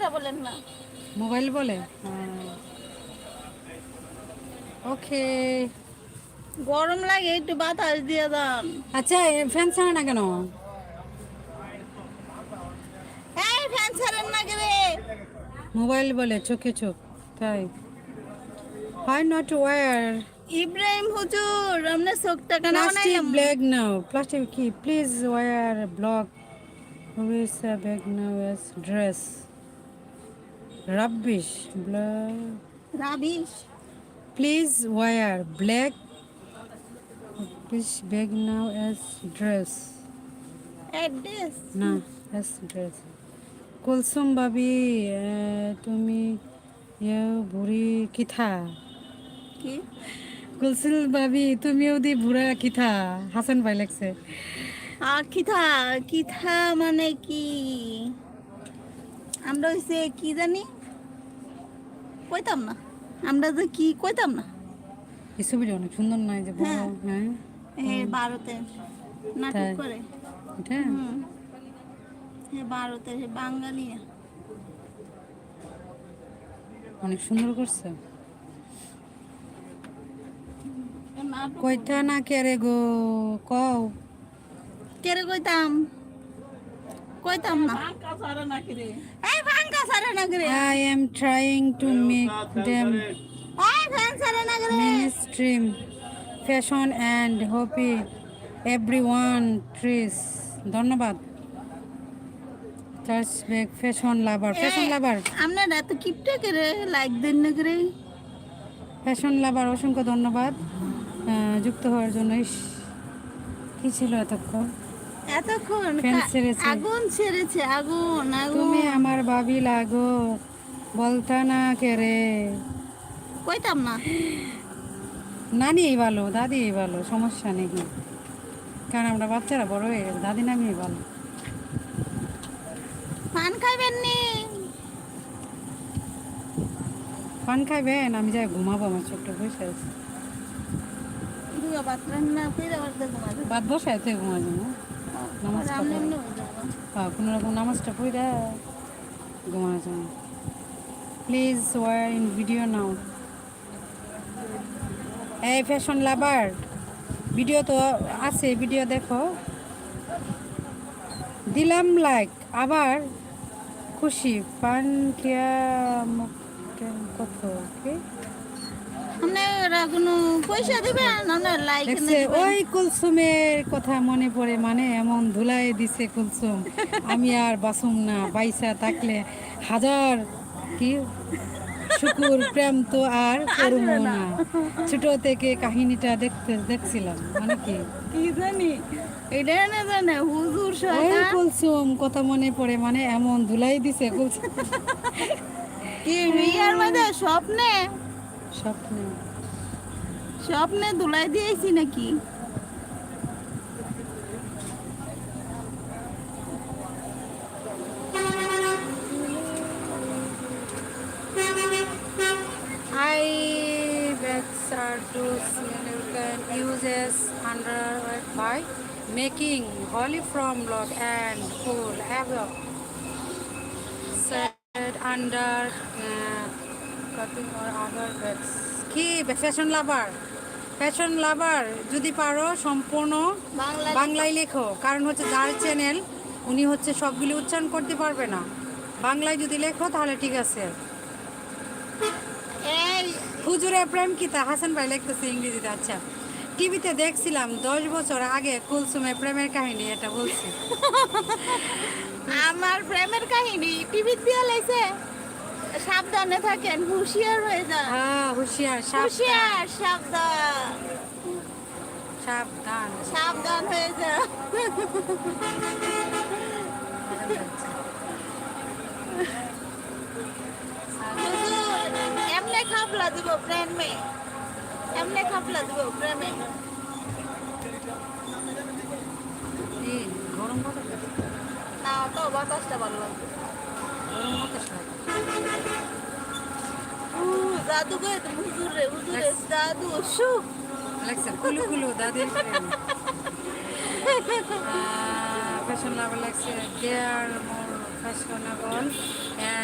করে বলেন না। মোবাইল বলে ওকে। গরম লাগে, একটু বাতাস দিয়ে দাও। আচ্ছা ফ্যান ছাড়ে না কেন? এই ফ্যান ছাড়েন না রে। মোবাইল বলে চোখে চোখ, তাই হয় নট ওয়্যার ইব্রাহিম হুজুর, আমরা চোখটা কেন প্লাস্টিক বানাইলাম? ব্যাগ নাও, প্লাস্টিক কি please wear block with a bag নাও এস dress rubbish block rubbish. Please wear black please bag নাও এস ড্রেস অ্যাড্রেস। না এস ড্রেস কুলসুম ভাবি তুমি বুড়ি কিথা কি? কুলসুম ভাবি তুমিও দি বুড়া কিথা হাসান ভাই লাগছে। কিথা? কিথা মানে কি? আমরা হইছে কি জানি, কইতাম না। আমরা যে কি কইতাম না। এই ছবিটা অনেক সুন্দর নয় যে বড়? হ্যাঁ, হ্যাঁ ভারতে নাটক তাই করে। এটা হুম, ভারতের বাঙালি। অনেক সুন্দর করছে। নাটক কইতা না কেরে গো কও কেরে কইতাম? কইতাম না। এই ভাঙ্কা সারে না রে। I am trying to make them এই ফ্যান সারে না রে। mainstream fashion and hobby everyone trees ধন্যবাদ চার্চ ব্যাগ ফ্যাশন লাভার আমরা এত কিপটে করে লাইক দেন না করে। ফ্যাশন লাভার অসংখ্য ধন্যবাদ যুক্ত হওয়ার জন্য। ইস, কি ছিল এতক্ষণ? এতক্ষণ ফ্যান ছেড়েছে। আগুন ছেড়েছে, আগুন আগুন। তুমি আমার ভাবি লাগো বলতা না কেরে। কইতাম না। নানি ভালো, দাদি ভালো, সমস্যা নেই, কারণ আমরা বাচ্চারা বড় হয়ে গেছে, দাদি নামি ভালো। পান খাইবেন নি? পান খাইবেন? আমি যাই ঘুমাবো, আমার ছোট্ট বসে আছে। দুগা বাতরান না কইরা বারতে ঘুমাবে। বাদ বসায় তো ঘুমা যাবো, নামাজটা আমরা পড়ে এমনি হয়ে যাবো। কোনো রকম নামাজটা পড়ে ঘুমা যাবো। প্লিজ ওয়ার ইন ভিডিও নাও। এই ফ্যাশন লাভার ভিডিও তো আছে, ভিডিও দেখো। দিলাম লাইক, আবার খুশি পান খেয়া কত কি আপনারা কোনো পয়সা দিবেন? আমরা লাইক দেখছে। ওই কুলসুমের কথা মনে পড়ে, মানে এমন ধুলাই দিছে কুলসুম, আমি আর বাসুম না, বাইসা থাকলে হাজার কি শুকুর প্রেম তো আর করব না। ছোট থেকে কাহিনীটা দেখছিলাম, মানে কি কি জানি, এটা না জানে হুজুর ওই শয়তান। কুলসুম কথা মনে পড়ে, মানে এমন ধুলাই দিছে কুলসুম। কি বিয়ার মধ্যে স্বপ্নে স্বপ্নে স্বপ্নে ধুলাই দিয়েছি নাকি? I bags are tools you can use as underwear by making holly from log and pull above set under cutting or other bags কি ফ্যাশন লাভার যদি পারো সম্পূর্ণ বাংলা বাংলায় লেখো, কারণ হচ্ছে যার চ্যানেল উনি হচ্ছে সবগুলি উচ্চারণ করতে পারবে না। বাংলায় যদি লেখো তাহলে ঠিক আছে। এই হুজুরের প্রেম কিতা হাসান ভাই লিখতেছে ইংরেজিতে। আচ্ছা, টিভিতে দেখছিলাম 10 বছর আগে কুলসুমের প্রেমের কাহিনী, এটা বলছি। আমার প্রেমের কাহিনী টিভি দিয়ে লাইছে। সাবধানে থাকেন, হুঁশিয়ার হয়ে যান। হ্যাঁ হুঁশিয়ার, হুঁশিয়ার, সাবধান সাবধান। সাবধান হয়ে যান। হুজুর, এমনে খাপলা দিব প্রেমে, এমনে খাপলা দিব প্রেমে। এই গরম বাতাস, না তো বাতাসটা ভালো লাগবে। গরম বাতাস লাগে। জাদু করে তুমি হুজুরে, হুজুরে জাদু সুখ। লাগছে কুলু কুলু দাদির প্রেম। ফ্যাশন লাভার লাগছে, দে আর মোর ফ্যাশনেবল অ্যান্ড